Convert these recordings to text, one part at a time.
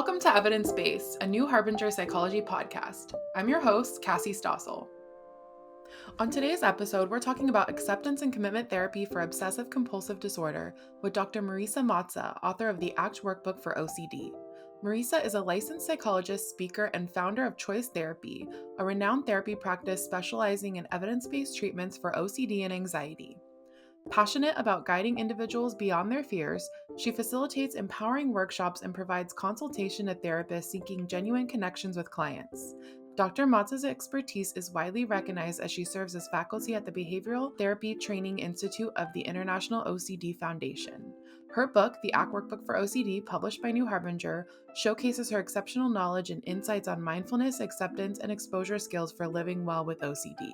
Welcome to Evidence Base, a new Harbinger psychology podcast. I'm your host, Cassie Stossel. On today's episode, we're talking about acceptance and commitment therapy for obsessive compulsive disorder with Dr. Marisa Mazza, author of the ACT Workbook for OCD. Marisa is a licensed psychologist, speaker, and founder of Choice Therapy, a renowned therapy practice specializing in evidence-based treatments for OCD and anxiety. Passionate about guiding individuals beyond their fears, she facilitates empowering workshops and provides consultation to therapists seeking genuine connections with clients. Dr. Mazza's expertise is widely recognized as she serves as faculty at the Behavioral Therapy Training Institute of the International OCD Foundation. Her book, The ACT Workbook for OCD, published by New Harbinger, showcases her exceptional knowledge and insights on mindfulness, acceptance, and exposure skills for living well with OCD.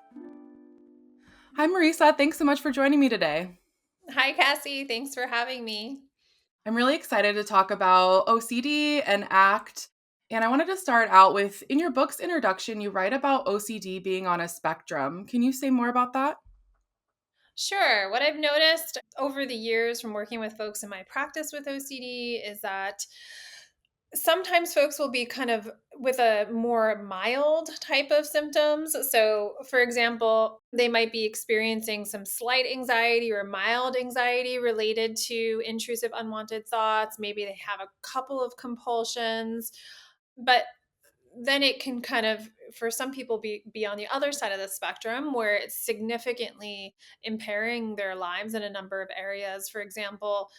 Hi, Marisa. Thanks so much for joining me today. Hi, Cassie. Thanks for having me. I'm really excited to talk about OCD and ACT. And I wanted to start out with, in your book's introduction, you write about OCD being on a spectrum. Can you say more about that? Sure. What I've noticed over the years from working with folks in my practice with OCD is that sometimes folks will be kind of with a more mild type of symptoms. So, for example, they might be experiencing some slight anxiety or mild anxiety related to intrusive unwanted thoughts. Maybe they have a couple of compulsions, but then it can kind of for some people be on the other side of the spectrum where it's significantly impairing their lives in a number of areas. For example,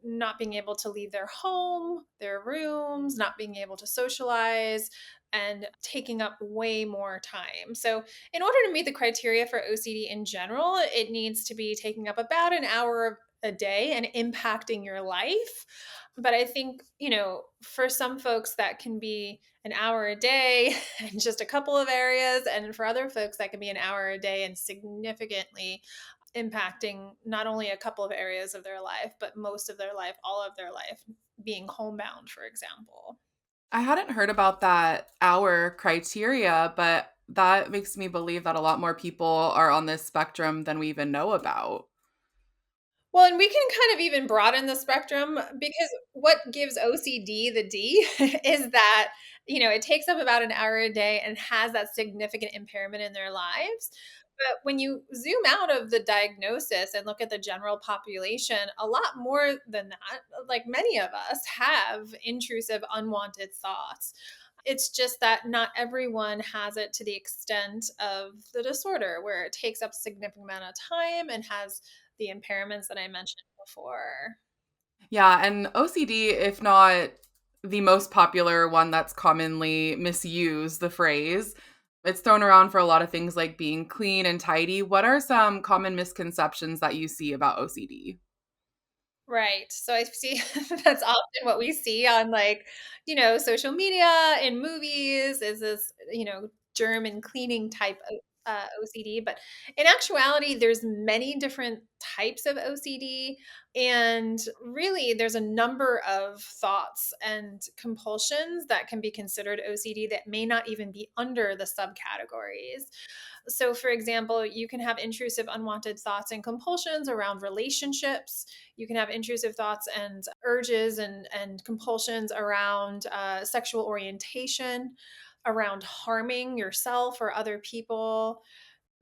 not being able to leave their home, their rooms, not being able to socialize, and taking up way more time. So in order to meet the criteria for OCD in general, it needs to be taking up about an hour a day and impacting your life. But I think, for some folks that can be an hour a day in just a couple of areas. And for other folks, that can be an hour a day and significantly impacting not only a couple of areas of their life, but most of their life, all of their life, being homebound, for example. I hadn't heard about that hour criteria, but that makes me believe that a lot more people are on this spectrum than we even know about. Well, and we can kind of even broaden the spectrum because what gives OCD the D is that, it takes up about an hour a day and has that significant impairment in their lives. But when you zoom out of the diagnosis and look at the general population, a lot more than that, like many of us, have intrusive, unwanted thoughts. It's just that not everyone has it to the extent of the disorder where it takes up a significant amount of time and has the impairments that I mentioned before. Yeah, and OCD, if not the most popular one that's commonly misused, the phrase, it's thrown around for a lot of things like being clean and tidy. What are some common misconceptions that you see about OCD? Right. So I see that's often what we see on social media, in movies, is this, germ and cleaning type of OCD. But in actuality, there's many different types of OCD. And really, there's a number of thoughts and compulsions that can be considered OCD that may not even be under the subcategories. So, for example, you can have intrusive, unwanted thoughts and compulsions around relationships. You can have intrusive thoughts and urges and compulsions around sexual orientation, around harming yourself or other people.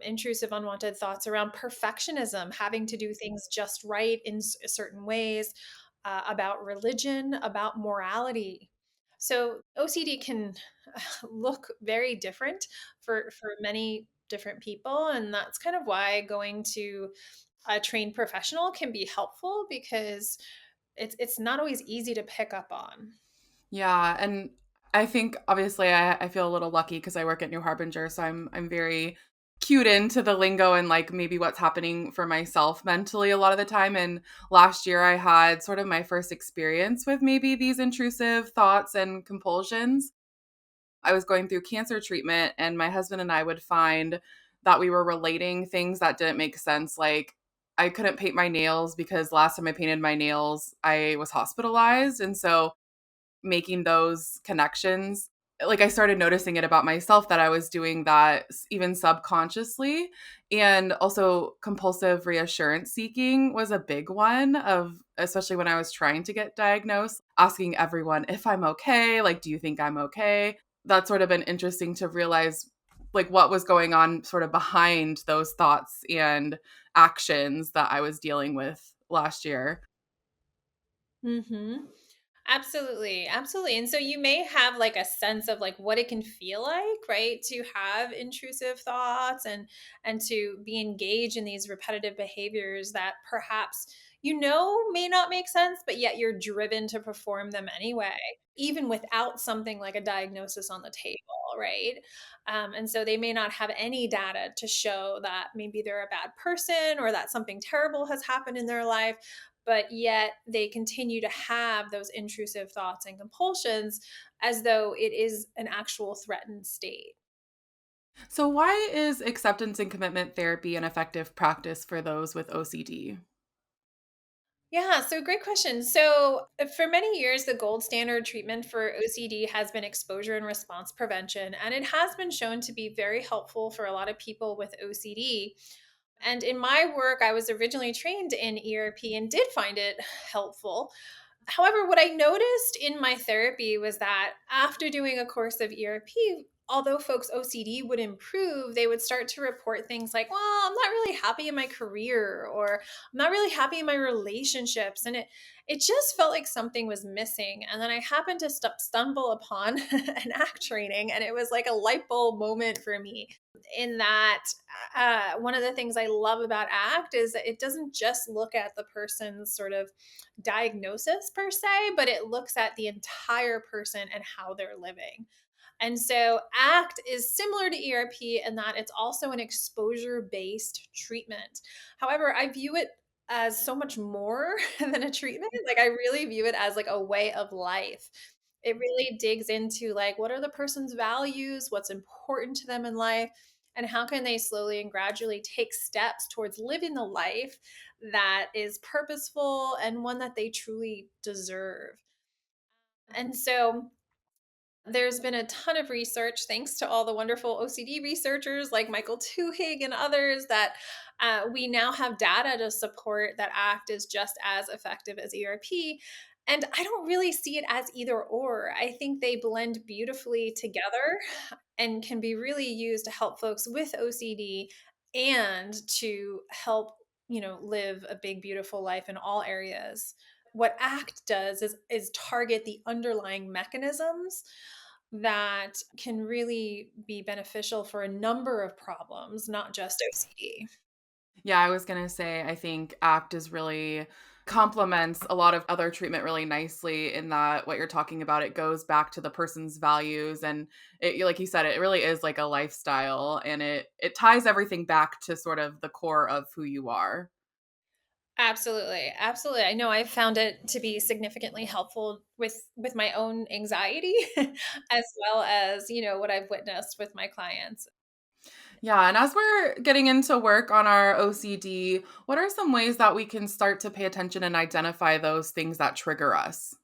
Intrusive, unwanted thoughts around perfectionism, having to do things just right in certain ways, about religion, about morality. So OCD can look very different for many different people, and that's kind of why going to a trained professional can be helpful because it's not always easy to pick up on. Yeah, and I think obviously I feel a little lucky because I work at New Harbinger, so I'm very cued into the lingo and like maybe what's happening for myself mentally a lot of the time. And last year I had sort of my first experience with maybe these intrusive thoughts and compulsions. I was going through cancer treatment, and my husband and I would find that we were relating things that didn't make sense. Like, I couldn't paint my nails because last time I painted my nails, I was hospitalized. And so making those connections like I started noticing it about myself that I was doing that even subconsciously. And also compulsive reassurance seeking was a big one of, especially when I was trying to get diagnosed, asking everyone if I'm okay, like do you think I'm okay? That's sort of been interesting to realize like what was going on sort of behind those thoughts and actions that I was dealing with last year. Mhm. Absolutely, absolutely. And so you may have like a sense of like what it can feel like, right? To have intrusive thoughts and to be engaged in these repetitive behaviors that perhaps may not make sense, but yet you're driven to perform them anyway, even without something like a diagnosis on the table, right? And so they may not have any data to show that maybe they're a bad person or that something terrible has happened in their life, but yet they continue to have those intrusive thoughts and compulsions as though it is an actual threatened state. So, why is acceptance and commitment therapy an effective practice for those with OCD? Yeah, so great question. So, for many years, the gold standard treatment for OCD has been exposure and response prevention, and it has been shown to be very helpful for a lot of people with OCD. And in my work, I was originally trained in ERP and did find it helpful. However, what I noticed in my therapy was that after doing a course of ERP, although folks' OCD would improve, they would start to report things like, well, I'm not really happy in my career, or I'm not really happy in my relationships. And it just felt like something was missing. And then I happened to stumble upon an ACT training, and it was like a light bulb moment for me in that one of the things I love about ACT is that it doesn't just look at the person's sort of diagnosis per se, but it looks at the entire person and how they're living. And so ACT is similar to ERP in that it's also an exposure based treatment. However, I view it as so much more than a treatment. Like I really view it as like a way of life. It really digs into like what are the person's values, what's important to them in life, and how can they slowly and gradually take steps towards living the life that is purposeful and one that they truly deserve. And so there's been a ton of research, thanks to all the wonderful OCD researchers like Michael Tuhig and others, that we now have data to support that ACT is just as effective as ERP. And I don't really see it as either or. I think they blend beautifully together and can be really used to help folks with OCD and to help, live a big, beautiful life in all areas. What ACT does is target the underlying mechanisms that can really be beneficial for a number of problems, not just OCD. Yeah, I was going to say, I think ACT is really complements a lot of other treatment really nicely in that what you're talking about, it goes back to the person's values. And like you said, it really is like a lifestyle, and it ties everything back to sort of the core of who you are. Absolutely. Absolutely. I know I've found it to be significantly helpful with my own anxiety as well as, what I've witnessed with my clients. Yeah, and as we're getting into work on our OCD, what are some ways that we can start to pay attention and identify those things that trigger us?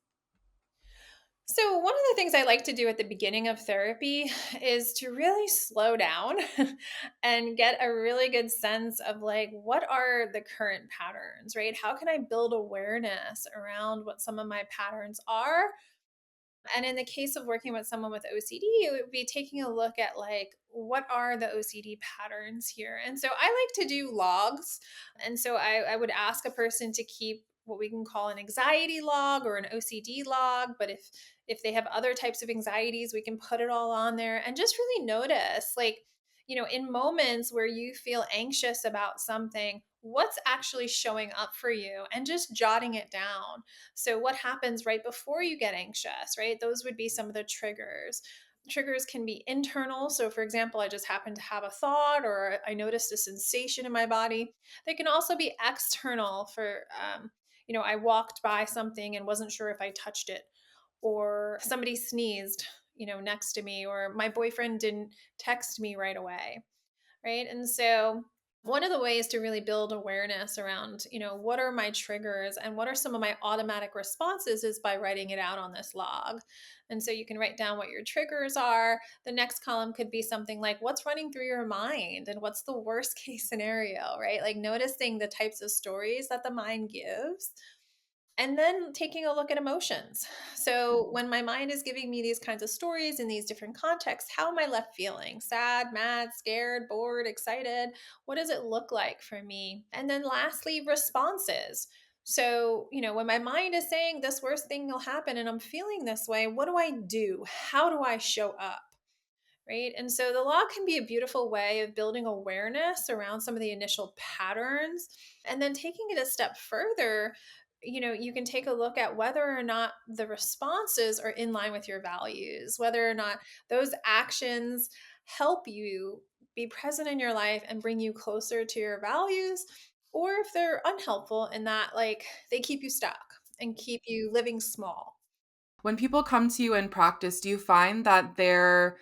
So, one of the things I like to do at the beginning of therapy is to really slow down and get a really good sense of like, what are the current patterns, right? How can I build awareness around what some of my patterns are? And in the case of working with someone with OCD, it would be taking a look at like, what are the OCD patterns here? And so I like to do logs. And so I would ask a person to keep what we can call an anxiety log or an OCD log. But if they have other types of anxieties, we can put it all on there and just really notice like, in moments where you feel anxious about something, what's actually showing up for you and just jotting it down. So, what happens right before you get anxious, right? Those would be some of the triggers. Triggers can be internal. So, for example, I just happened to have a thought or I noticed a sensation in my body. They can also be external for, I walked by something and wasn't sure if I touched it, or somebody sneezed, next to me, or my boyfriend didn't text me right away, right? And so One of the ways to really build awareness around, what are my triggers and what are some of my automatic responses is by writing it out on this log. And so you can write down what your triggers are. The next column could be something like what's running through your mind and what's the worst case scenario, right? Like noticing the types of stories that the mind gives. And then taking a look at emotions. So, when my mind is giving me these kinds of stories in these different contexts, how am I left feeling? Sad, mad, scared, bored, excited? What does it look like for me? And then, lastly, responses. So, when my mind is saying this worst thing will happen and I'm feeling this way, what do I do? How do I show up? Right. And so the log can be a beautiful way of building awareness around some of the initial patterns. And then taking it a step further, you can take a look at whether or not the responses are in line with your values, whether or not those actions help you be present in your life and bring you closer to your values, or if they're unhelpful in that, like, they keep you stuck and keep you living small. When people come to you in practice, do you find that they're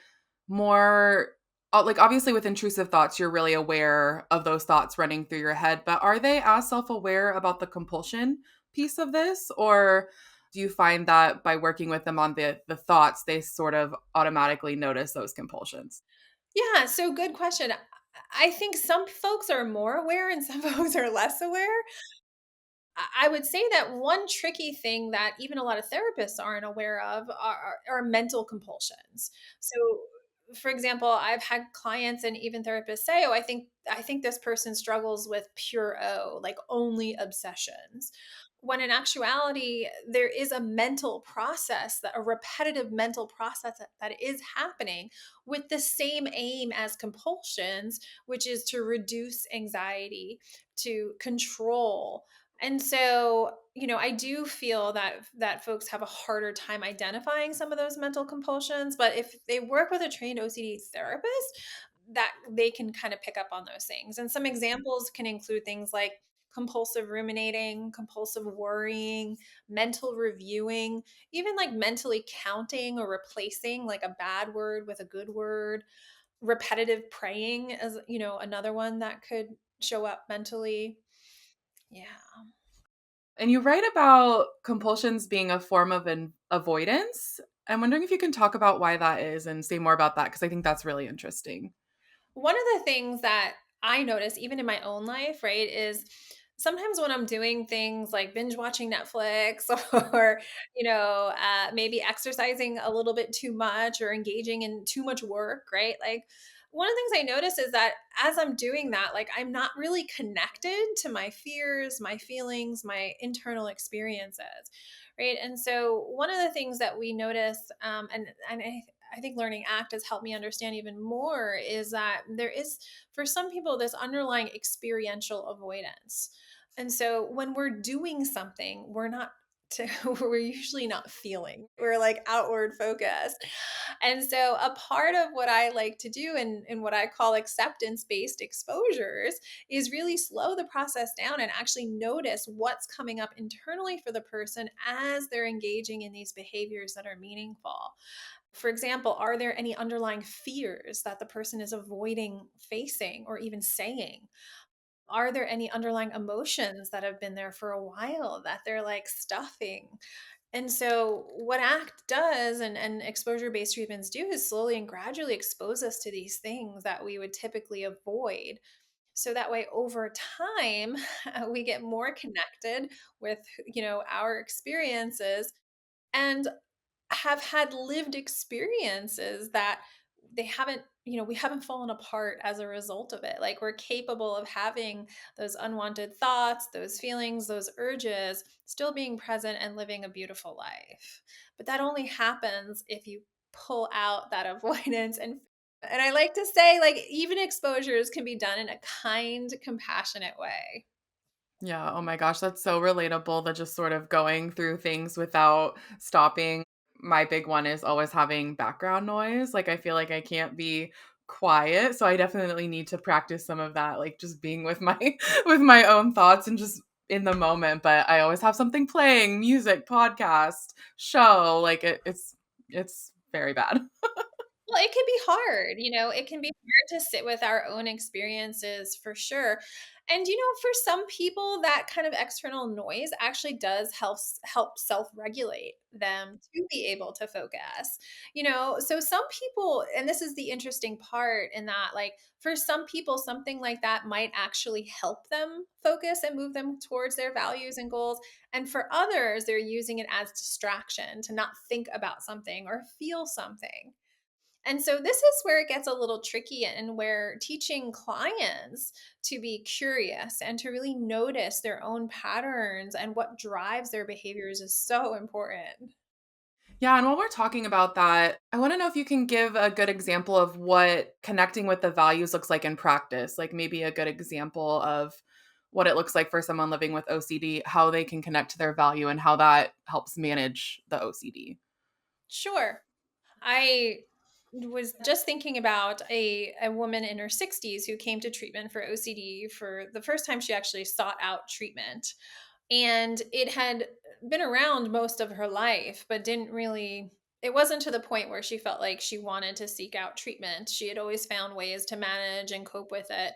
more like obviously with intrusive thoughts, you're really aware of those thoughts running through your head, but are they as self-aware about the compulsion piece of this? Or do you find that by working with them on the thoughts, they sort of automatically notice those compulsions? Yeah, so good question. I think some folks are more aware and some folks are less aware. I would say that one tricky thing that even a lot of therapists aren't aware of are mental compulsions. So, for example, I've had clients and even therapists say, "Oh, I think this person struggles with pure O, like only obsessions." When in actuality, there is a mental process, that a repetitive mental process that is happening with the same aim as compulsions, which is to reduce anxiety, to control. And so, I do feel that folks have a harder time identifying some of those mental compulsions, but if they work with a trained OCD therapist, that they can kind of pick up on those things. And some examples can include things like compulsive ruminating, compulsive worrying, mental reviewing, even like mentally counting or replacing like a bad word with a good word, repetitive praying as, another one that could show up mentally. Yeah. And you write about compulsions being a form of an avoidance. I'm wondering if you can talk about why that is and say more about that because I think that's really interesting. One of the things that I notice, even in my own life, right, is sometimes when I'm doing things like binge watching Netflix or, maybe exercising a little bit too much or engaging in too much work, right? Like, one of the things I notice is that as I'm doing that, like, I'm not really connected to my fears, my feelings, my internal experiences, right? And so, one of the things that we notice, and I think learning ACT has helped me understand even more, is that there is, for some people, this underlying experiential avoidance. And so when we're doing something, we're not to, we're usually not feeling. We're like outward focused. And so a part of what I like to do in what I call acceptance-based exposures is really slow the process down and actually notice what's coming up internally for the person as they're engaging in these behaviors that are meaningful. For example, are there any underlying fears that the person is avoiding facing or even saying? Are there any underlying emotions that have been there for a while that they're like stuffing? And so, what ACT does and exposure based treatments do is slowly and gradually expose us to these things that we would typically avoid. So that way, over time, we get more connected with, our experiences and have had lived experiences that we haven't fallen apart as a result of it. Like, we're capable of having those unwanted thoughts, those feelings, those urges, still being present and living a beautiful life. But that only happens if you pull out that avoidance. And I like to say, like, even exposures can be done in a kind, compassionate way. Yeah, oh my gosh, that's so relatable, that just sort of going through things without stopping. My big one is always having background noise. Like I feel like I can't be quiet, so I definitely need to practice some of that, like just being with my with my own thoughts and just in the moment, but I always have something playing, music, podcast, show, like it's very bad. Well, it can be hard, it can be hard to sit with our own experiences for sure. And for some people that kind of external noise actually does help self-regulate them to be able to focus. So some people, and this is the interesting part in that, like, for some people something like that might actually help them focus and move them towards their values and goals, and for others they're using it as distraction to not think about something or feel something. And so this is where it gets a little tricky, and where teaching clients to be curious and to really notice their own patterns and what drives their behaviors is so important. Yeah, and while we're talking about that, I want to know if you can give a good example of what connecting with the values looks like in practice, like maybe a good example of what it looks like for someone living with OCD, how they can connect to their value and how that helps manage the OCD. Sure. I was just thinking about a woman in her 60s who came to treatment for OCD for the first time she actually sought out treatment. And it had been around most of her life, but it wasn't to the point where she felt like she wanted to seek out treatment. She had always found ways to manage and cope with it.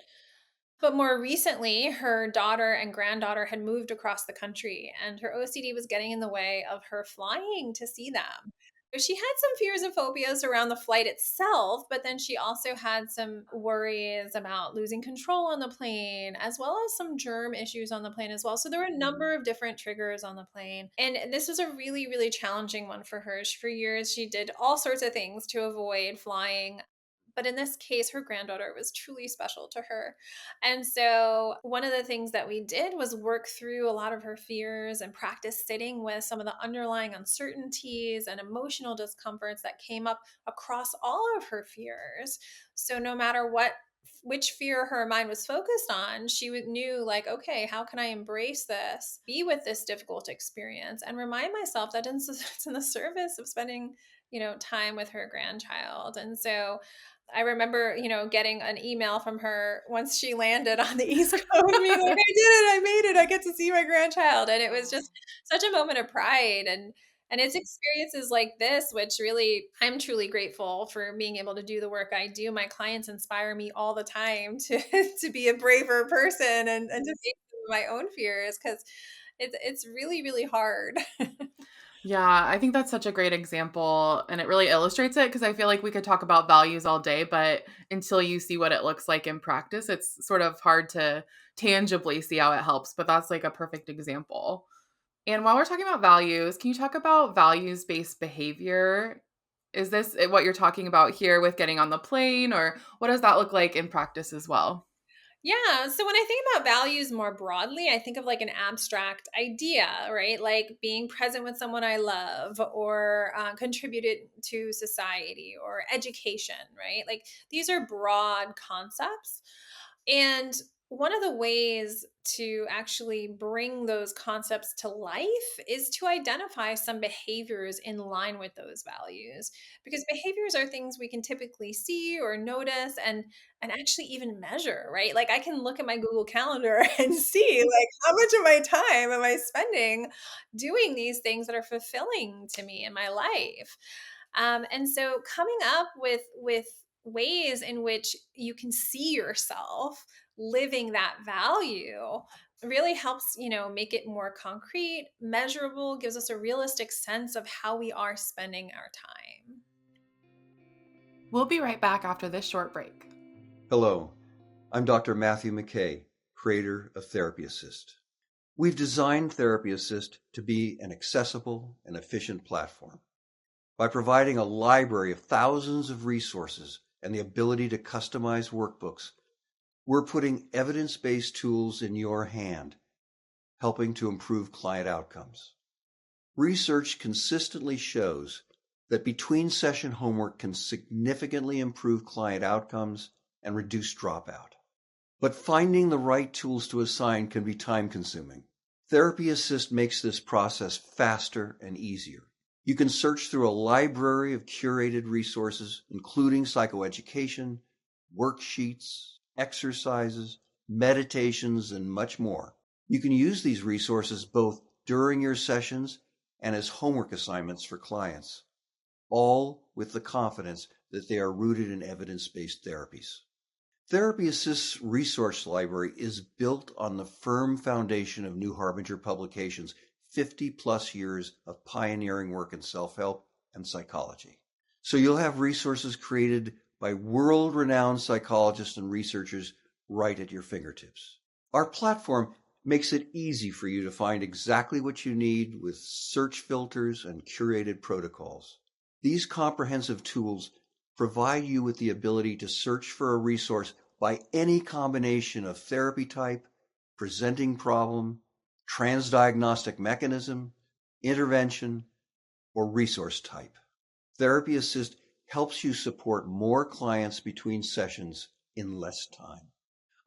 But more recently, her daughter and granddaughter had moved across the country, and her OCD was getting in the way of her flying to see them. So she had some fears and phobias around the flight itself, but then she also had some worries about losing control on the plane, as well as some germ issues on the plane as well. So there were a number of different triggers on the plane. And this was a really, really challenging one for her. For years, she did all sorts of things to avoid flying. But in this case, her granddaughter was truly special to her. And so, one of the things that we did was work through a lot of her fears and practice sitting with some of the underlying uncertainties and emotional discomforts that came up across all of her fears. So, no matter which fear her mind was focused on, knew, like, okay, how can I embrace this, be with this difficult experience, and remind myself that it's in the service of spending time with her grandchild. And so I remember, getting an email from her once she landed on the East Coast, being like, "I did it, I made it, I get to see my grandchild." And it was just such a moment of pride, and it's experiences like this which really I'm truly grateful for being able to do the work I do. My clients inspire me all the time to to be a braver person and to face my own fears, because it's really, really hard. Yeah, I think that's such a great example and it really illustrates it because I feel like we could talk about values all day, but until you see what it looks like in practice, it's sort of hard to tangibly see how it helps, but that's like a perfect example. And while we're talking about values, can you talk about values-based behavior? Is this what you're talking about here with getting on the plane, or what does that look like in practice as well? Yeah. So when I think about values more broadly, I think of like an abstract idea, right? Like being present with someone I love, or contributed to society, or education, right? Like these are broad concepts. And one of the ways to actually bring those concepts to life is to identify some behaviors in line with those values, because behaviors are things we can typically see or notice and actually even measure, right? Like I can look at my Google Calendar and see, like, how much of my time am I spending doing these things that are fulfilling to me in my life. And so coming up with ways in which you can see yourself living that value really helps, make it more concrete, measurable, gives us a realistic sense of how we are spending our time. We'll be right back after this short break. Hello, I'm Dr. Matthew McKay, creator of Therapy Assist. We've designed Therapy Assist to be an accessible and efficient platform. By providing a library of thousands of resources and the ability to customize workbooks, we're putting evidence-based tools in your hand, helping to improve client outcomes. Research consistently shows that between session homework can significantly improve client outcomes and reduce dropout. But finding the right tools to assign can be time-consuming. Therapy Assist makes this process faster and easier. You can search through a library of curated resources, including psychoeducation, worksheets, exercises, meditations, and much more. You can use these resources both during your sessions and as homework assignments for clients, all with the confidence that they are rooted in evidence-based therapies. Therapy Assist's resource library is built on the firm foundation of New Harbinger Publications' 50-plus years of pioneering work in self-help and psychology. So you'll have resources created by world-renowned psychologists and researchers right at your fingertips. Our platform makes it easy for you to find exactly what you need with search filters and curated protocols. These comprehensive tools provide you with the ability to search for a resource by any combination of therapy type, presenting problem, transdiagnostic mechanism, intervention, or resource type. Therapy Assist helps you support more clients between sessions in less time.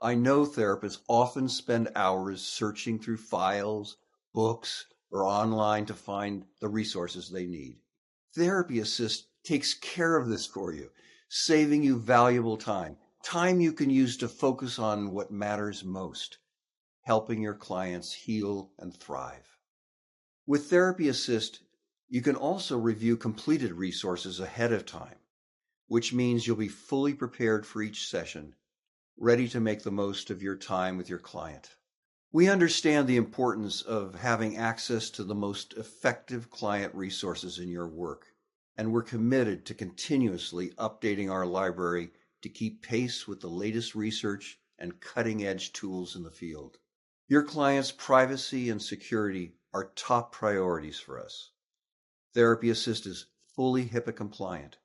I know therapists often spend hours searching through files, books, or online to find the resources they need. Therapy Assist takes care of this for you, saving you valuable time you can use to focus on what matters most, helping your clients heal and thrive. With Therapy Assist, you can also review completed resources ahead of time, which means you'll be fully prepared for each session, ready to make the most of your time with your client. We understand the importance of having access to the most effective client resources in your work, and we're committed to continuously updating our library to keep pace with the latest research and cutting-edge tools in the field. Your clients' privacy and security are top priorities for us. Therapy Assist is fully HIPAA compliant,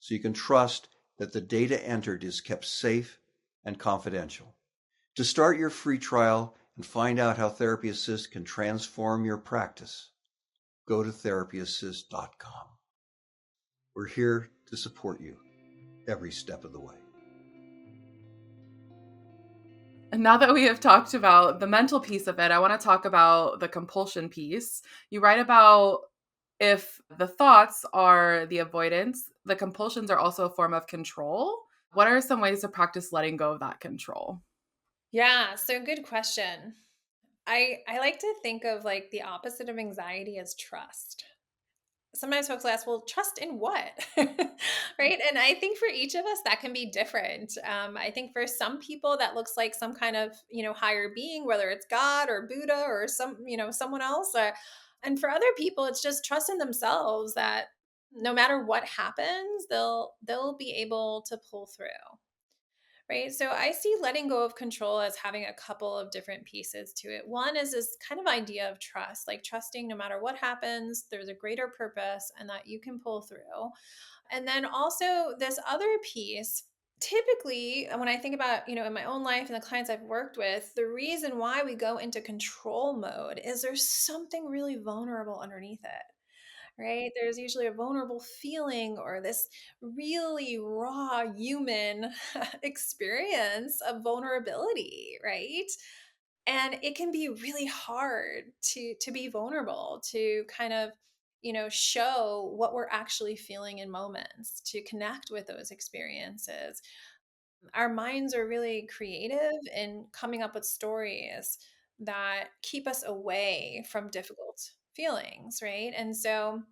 so you can trust that the data entered is kept safe and confidential. To start your free trial and find out how Therapy Assist can transform your practice, go to therapyassist.com. We're here to support you every step of the way. And now that we have talked about the mental piece of it, I want to talk about the compulsion piece. You write about if the thoughts are the avoidance, the compulsions are also a form of control. What are some ways to practice letting go of that control? Yeah, so good question. I like to think of like the opposite of anxiety as trust. Sometimes folks ask, well, trust in what? Right. And I think for each of us, that can be different. I think for some people, that looks like some kind of, higher being, whether it's God or Buddha or someone else. And for other people, it's just trust in themselves that no matter what happens, they'll be able to pull through. Right. So I see letting go of control as having a couple of different pieces to it. One is this kind of idea of trust, like trusting no matter what happens, there's a greater purpose and that you can pull through. And then also this other piece. Typically, when I think about, in my own life and the clients I've worked with, the reason why we go into control mode is there's something really vulnerable underneath it, right? There's usually a vulnerable feeling or this really raw human experience of vulnerability, right? And it can be really hard to be vulnerable, to kind of show what we're actually feeling in moments, to connect with those experiences. Our minds are really creative in coming up with stories that keep us away from difficult feelings, right? And so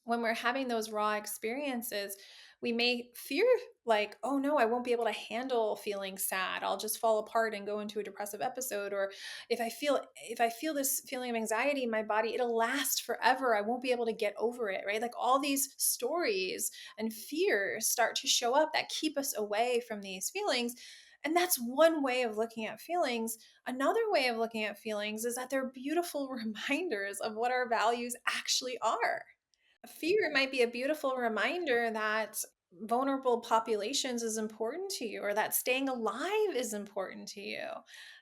when we're having those raw experiences, we may fear like, oh no, I won't be able to handle feeling sad. I'll just fall apart and go into a depressive episode. Or if I feel this feeling of anxiety in my body, it'll last forever. I won't be able to get over it, right? Like all these stories and fears start to show up that keep us away from these feelings. And that's one way of looking at feelings. Another way of looking at feelings is that they're beautiful reminders of what our values actually are. Fear might be a beautiful reminder that vulnerable populations is important to you or that staying alive is important to you.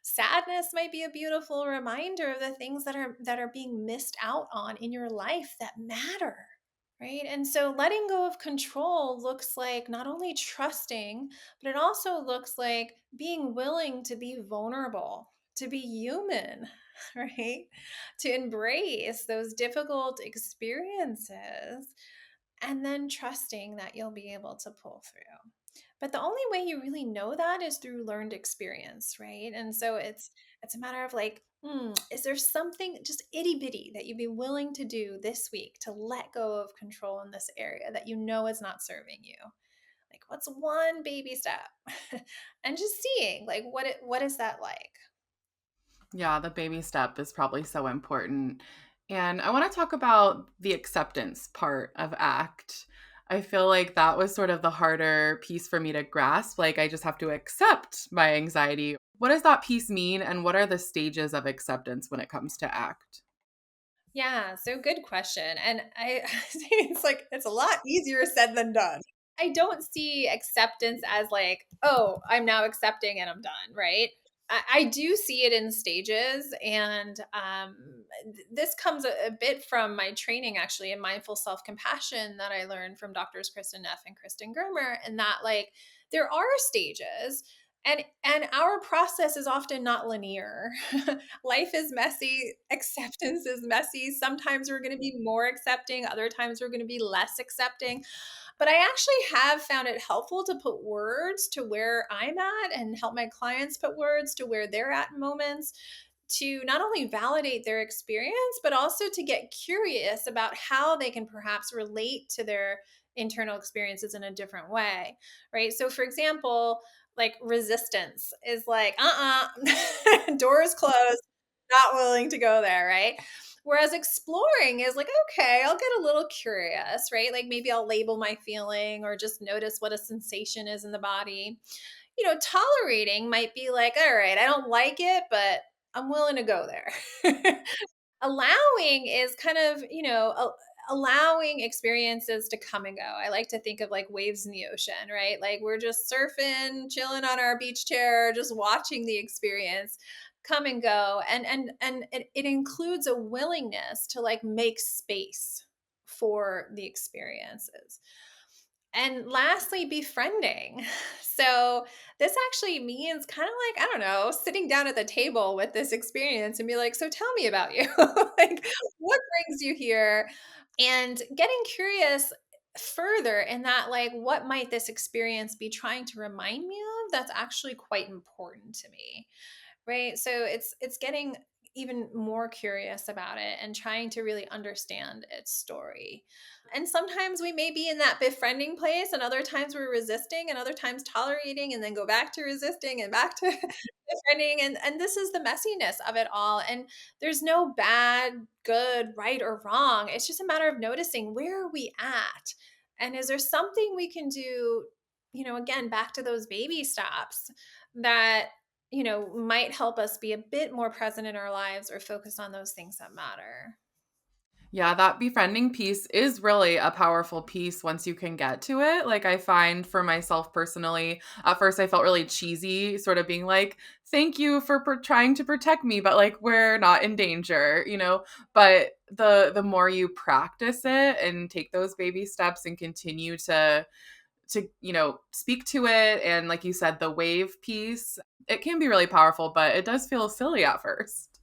Sadness might be a beautiful reminder of the things that are being missed out on in your life that matter. Right. And so letting go of control looks like not only trusting, but it also looks like being willing to be vulnerable, to be human, right? To embrace those difficult experiences and then trusting that you'll be able to pull through. But the only way you really know that is through learned experience, right? And so it's a matter of like, is there something just itty bitty that you'd be willing to do this week to let go of control in this area that you know is not serving you? what's one baby step? And just seeing like what is that like? Yeah, the baby step is probably so important. And I want to talk about the acceptance part of ACT. I feel like that was sort of the harder piece for me to grasp. Like, I just have to accept my anxiety. What does that piece mean? And what are the stages of acceptance when it comes to ACT? Yeah, so good question. And I it's like it's a lot easier said than done. I don't see acceptance as like, oh, I'm now accepting and I'm done, right? I do see it in stages, and this comes a bit from my training actually in mindful self compassion that I learned from doctors Kristen Neff and Kristen Germer, and that like there are stages, and our process is often not linear. Life is messy, acceptance is messy. Sometimes we're going to be more accepting, other times we're going to be less accepting. But I actually have found it helpful to put words to where I'm at and help my clients put words to where they're at in moments to not only validate their experience, but also to get curious about how they can perhaps relate to their internal experiences in a different way. Right. So, for example, like resistance is like, doors closed, not willing to go there. Right. Whereas exploring is like, okay, I'll get a little curious, right? Like maybe I'll label my feeling or just notice what a sensation is in the body. Tolerating might be like, all right, I don't like it, but I'm willing to go there. Allowing is kind of, allowing experiences to come and go. I like to think of like waves in the ocean, right? Like we're just surfing, chilling on our beach chair, just watching the experience come and go. And it includes a willingness to like make space for the experiences. And lastly, befriending. So, this actually means kind of like, I don't know, sitting down at the table with this experience and be like, so tell me about you. Like, what brings you here? And getting curious further in that, like, what might this experience be trying to remind me of that's actually quite important to me? Right? So it's getting even more curious about it and trying to really understand its story. And sometimes we may be in that befriending place, and other times we're resisting, and other times tolerating, and then go back to resisting and back to befriending. And this is the messiness of it all. And there's no bad, good, right, or wrong. It's just a matter of noticing where are we at? And is there something we can do, again, back to those baby steps that might help us be a bit more present in our lives or focus on those things that matter. Yeah, that befriending piece is really a powerful piece once you can get to it. Like, I find for myself personally, at first I felt really cheesy, sort of being like, thank you for trying to protect me, but like, we're not in danger, you know? But the more you practice it and take those baby steps and continue to speak to it, and like you said, the wave piece, it can be really powerful, but it does feel silly at first.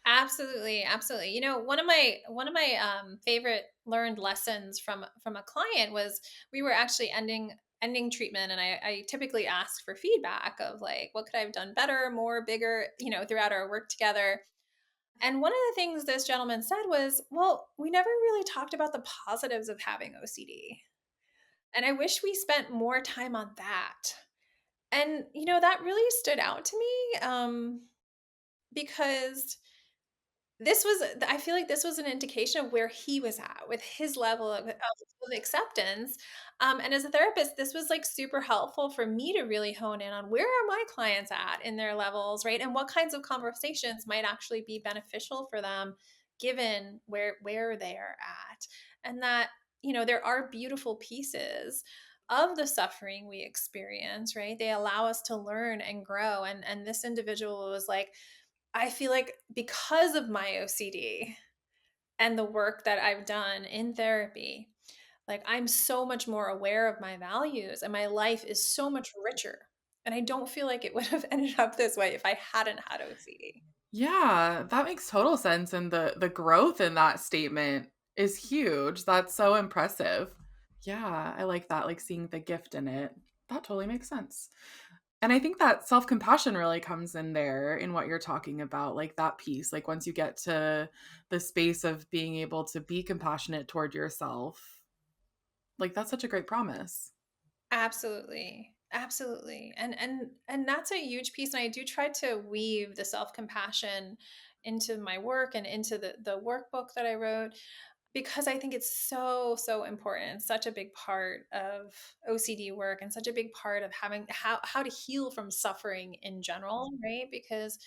Absolutely, absolutely. One of my favorite learned lessons from a client was we were actually ending treatment, and I typically ask for feedback of like what could I have done better, more, bigger, throughout our work together. And one of the things this gentleman said was, well, we never really talked about the positives of having OCD. And I wish we spent more time on that. And that really stood out to me, because I feel like this was an indication of where he was at with his level of acceptance. And as a therapist, this was like super helpful for me to really hone in on where are my clients at in their levels, right? And what kinds of conversations might actually be beneficial for them given where they are at. And that, there are beautiful pieces of the suffering we experience, right? They allow us to learn and grow. And this individual was like, I feel like because of my OCD and the work that I've done in therapy, like I'm so much more aware of my values and my life is so much richer. And I don't feel like it would have ended up this way if I hadn't had OCD. Yeah, that makes total sense, and the growth in that statement is huge. That's so impressive. Yeah, I like that, like seeing the gift in it. That totally makes sense. And I think that self-compassion really comes in there in what you're talking about, like that piece. Like once you get to the space of being able to be compassionate toward yourself, like that's such a great promise. Absolutely. Absolutely. And that's a huge piece. And I do try to weave the self-compassion into my work and into the workbook that I wrote because I think it's so important. It's such a big part of OCD work and such a big part of having how to heal from suffering in general, right? Because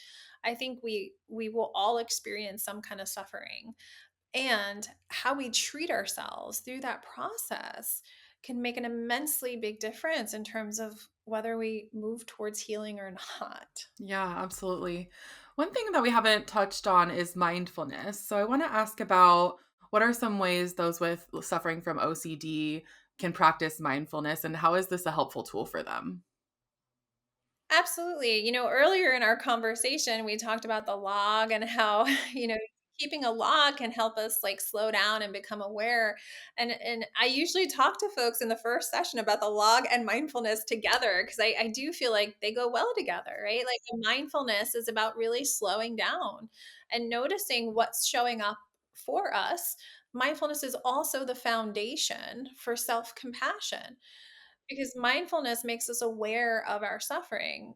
I think we will all experience some kind of suffering, and how we treat ourselves through that process can make an immensely big difference in terms of whether we move towards healing or not. Yeah, absolutely. One thing that we haven't touched on is mindfulness. So I want to ask about what are some ways those with suffering from OCD can practice mindfulness, and how is this a helpful tool for them? Absolutely. Earlier in our conversation, we talked about the log and how, keeping a log can help us like slow down and become aware. And I usually talk to folks in the first session about the log and mindfulness together because I do feel like they go well together, right? Like the mindfulness is about really slowing down and noticing what's showing up for us. Mindfulness is also the foundation for self-compassion because mindfulness makes us aware of our suffering.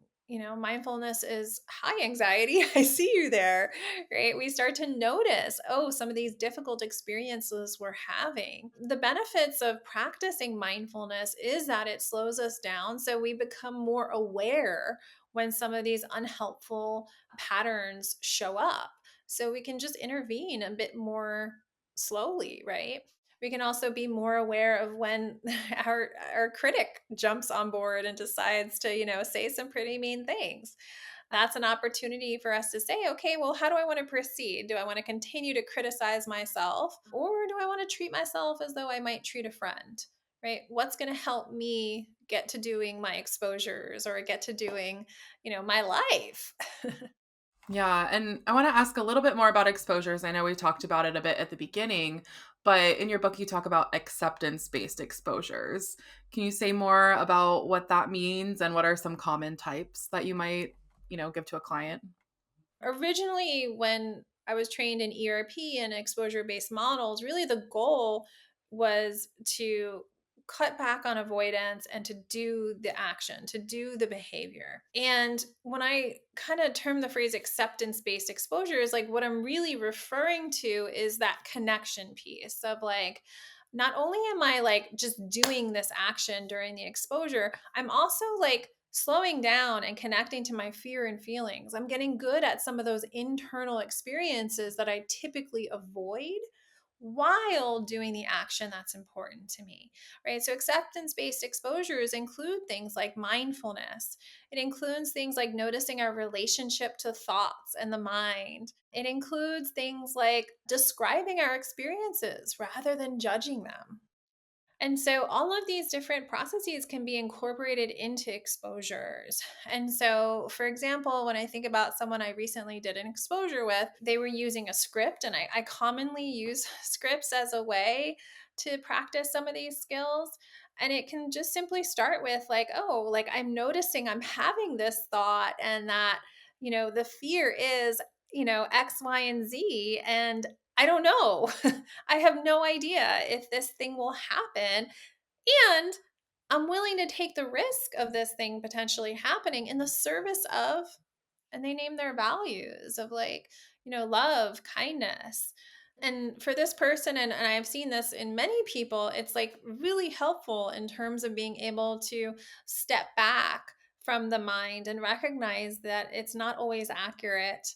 Mindfulness is high anxiety. I see you there, right? We start to notice, oh, some of these difficult experiences we're having. The benefits of practicing mindfulness is that it slows us down so we become more aware when some of these unhelpful patterns show up. So we can just intervene a bit more slowly, right? We can also be more aware of when our critic jumps on board and decides to, say some pretty mean things. That's an opportunity for us to say, okay, well, how do I want to proceed? Do I want to continue to criticize myself, or do I want to treat myself as though I might treat a friend? Right? What's going to help me get to doing my exposures or get to doing, my life? Yeah, and I want to ask a little bit more about exposures. I know we talked about it a bit at the beginning, but in your book, you talk about acceptance based exposures. Can you say more about what that means and what are some common types that you might, give to a client? Originally, when I was trained in ERP and exposure based models, really the goal was to cut back on avoidance and to do the action, to do the behavior. And when I kind of term the phrase acceptance based exposure, is like what I'm really referring to is that connection piece of like, not only am I like just doing this action during the exposure, I'm also like slowing down and connecting to my fear and feelings. I'm getting good at some of those internal experiences that I typically avoid while doing the action that's important to me, right? So, acceptance based exposures include things like mindfulness. It includes things like noticing our relationship to thoughts and the mind. It includes things like describing our experiences rather than judging them. And so all of these different processes can be incorporated into exposures. And so, for example, when I think about someone I recently did an exposure with, they were using a script, and I commonly use scripts as a way to practice some of these skills. And it can just simply start with, like, oh, like I'm noticing I'm having this thought, and that, the fear is, X, Y, and Z. And I don't know. I have no idea if this thing will happen. And I'm willing to take the risk of this thing potentially happening in the service of, and they name their values of like, love, kindness. And for this person, and I've seen this in many people, it's like really helpful in terms of being able to step back from the mind and recognize that it's not always accurate,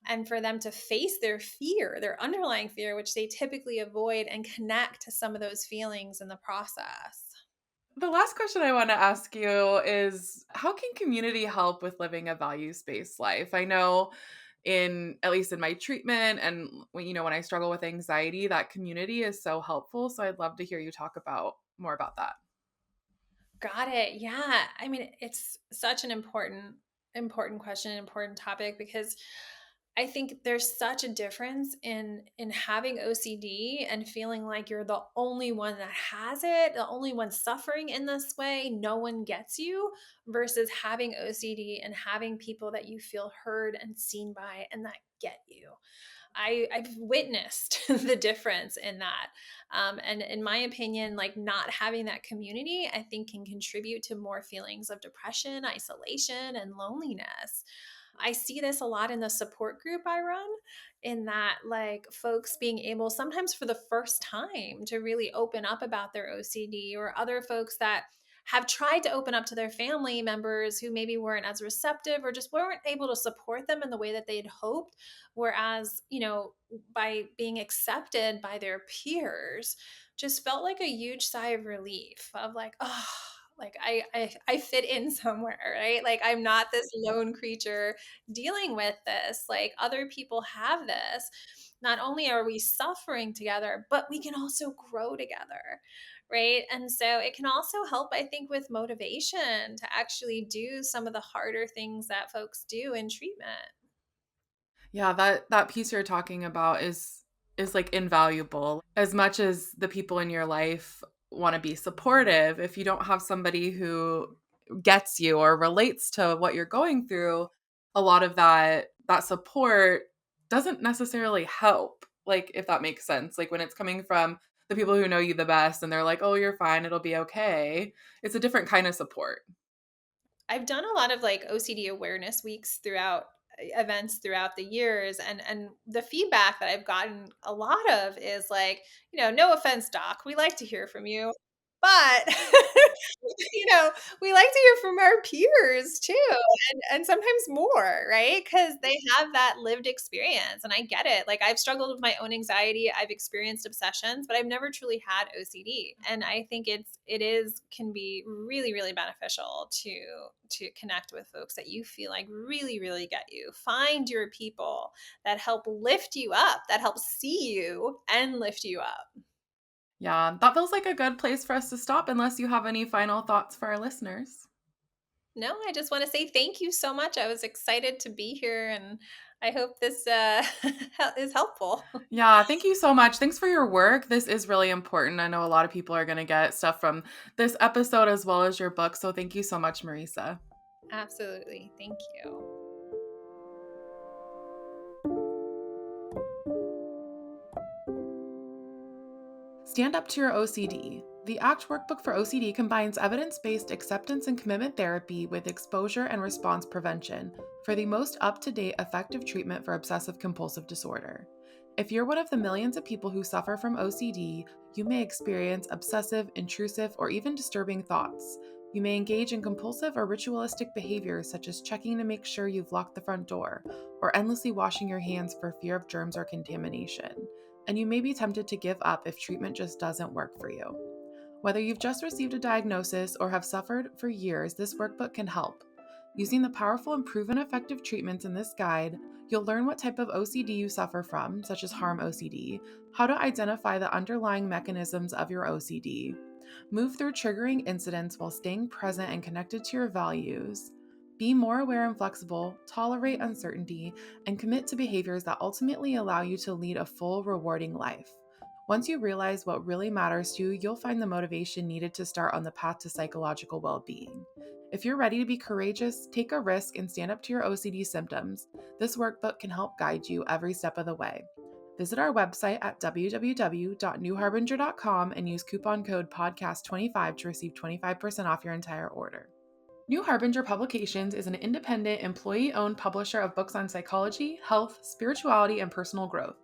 and for them to face their fear, their underlying fear, which they typically avoid, and connect to some of those feelings in the process. The last question I want to ask you is how can community help with living a values-based life? I know in at least in my treatment and when I struggle with anxiety, that community is so helpful. So I'd love to hear you talk about more about that. Got it. Yeah. I mean, it's such an important question, important topic, because I think there's such a difference in having OCD and feeling like you're the only one that has it, the only one suffering in this way, no one gets you, versus having OCD and having people that you feel heard and seen by and that get you. I've witnessed the difference in that. And in my opinion, like not having that community, I think can contribute to more feelings of depression, isolation, and loneliness. I see this a lot in the support group I run, in that like folks being able sometimes for the first time to really open up about their OCD, or other folks that have tried to open up to their family members who maybe weren't as receptive or just weren't able to support them in the way that they'd hoped. Whereas, by being accepted by their peers, just felt like a huge sigh of relief of like, oh, like I fit in somewhere, right? Like I'm not this lone creature dealing with this. Like other people have this. Not only are we suffering together, but we can also grow together, right? And so it can also help, I think, with motivation to actually do some of the harder things that folks do in treatment. Yeah, that piece you're talking about is like invaluable. As much as the people in your life want to be supportive, if you don't have somebody who gets you or relates to what you're going through, a lot of that support doesn't necessarily help. Like if that makes sense. Like when it's coming from the people who know you the best and they're like, "Oh, you're fine, it'll be okay." It's a different kind of support. I've done a lot of like OCD awareness weeks throughout events throughout the years, and the feedback that I've gotten a lot of is like, no offense doc, we like to hear from you, but you know, we like to hear from our peers too, and sometimes more, right? Because they have that lived experience, and I get it. Like I've struggled with my own anxiety, I've experienced obsessions, but I've never truly had OCD, and I think it is can be really really beneficial to connect with folks that you feel like really really get you. Find your people that help lift you up, that help see you and lift you up. Yeah, that feels like a good place for us to stop unless you have any final thoughts for our listeners. No, I just want to say thank you so much. I was excited to be here, and I hope this is helpful. Yeah, thank you so much. Thanks for your work. This is really important. I know a lot of people are going to get stuff from this episode as well as your book. So thank you so much, Marisa. Absolutely. Thank you. Stand Up to Your OCD. The ACT workbook for OCD combines evidence based acceptance and commitment therapy with exposure and response prevention for the most up to date effective treatment for obsessive compulsive disorder. If you're one of the millions of people who suffer from OCD, you may experience obsessive, intrusive, or even disturbing thoughts. You may engage in compulsive or ritualistic behaviors such as checking to make sure you've locked the front door, or endlessly washing your hands for fear of germs or contamination. And you may be tempted to give up if treatment just doesn't work for you. Whether you've just received a diagnosis or have suffered for years, this workbook can help. Using the powerful and proven effective treatments in this guide, you'll learn what type of OCD you suffer from, such as harm OCD, how to identify the underlying mechanisms of your OCD, move through triggering incidents while staying present and connected to your values, be more aware and flexible, tolerate uncertainty, and commit to behaviors that ultimately allow you to lead a full, rewarding life. Once you realize what really matters to you, you'll find the motivation needed to start on the path to psychological well-being. If you're ready to be courageous, take a risk, and stand up to your OCD symptoms, this workbook can help guide you every step of the way. Visit our website at www.newharbinger.com and use coupon code podcast25 to receive 25% off your entire order. New Harbinger Publications is an independent, employee-owned publisher of books on psychology, health, spirituality, and personal growth.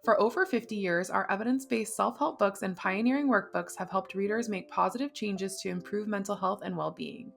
For over 50 years, our evidence-based self-help books and pioneering workbooks have helped readers make positive changes to improve mental health and well-being.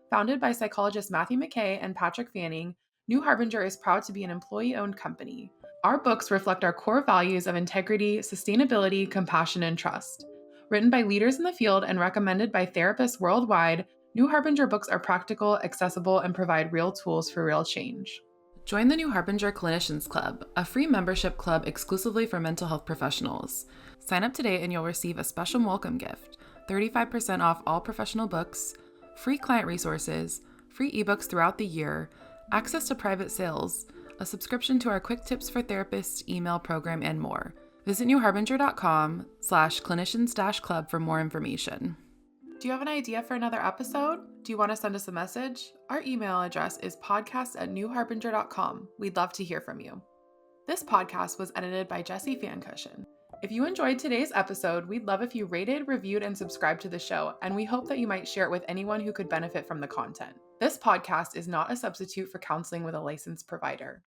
Founded by psychologists Matthew McKay and Patrick Fanning, New Harbinger is proud to be an employee-owned company. Our books reflect our core values of integrity, sustainability, compassion, and trust. Written by leaders in the field and recommended by therapists worldwide, New Harbinger books are practical, accessible, and provide real tools for real change. Join the New Harbinger Clinicians Club, a free membership club exclusively for mental health professionals. Sign up today and you'll receive a special welcome gift, 35% off all professional books, free client resources, free ebooks throughout the year, access to private sales, a subscription to our Quick Tips for Therapists email program, and more. Visit newharbinger.com/clinicians-club for more information. Do you have an idea for another episode? Do you want to send us a message? Our email address is podcast@newharbinger.com. We'd love to hear from you. This podcast was edited by Jesse Fancushion. If you enjoyed today's episode, we'd love if you rated, reviewed, and subscribed to the show, and we hope that you might share it with anyone who could benefit from the content. This podcast is not a substitute for counseling with a licensed provider.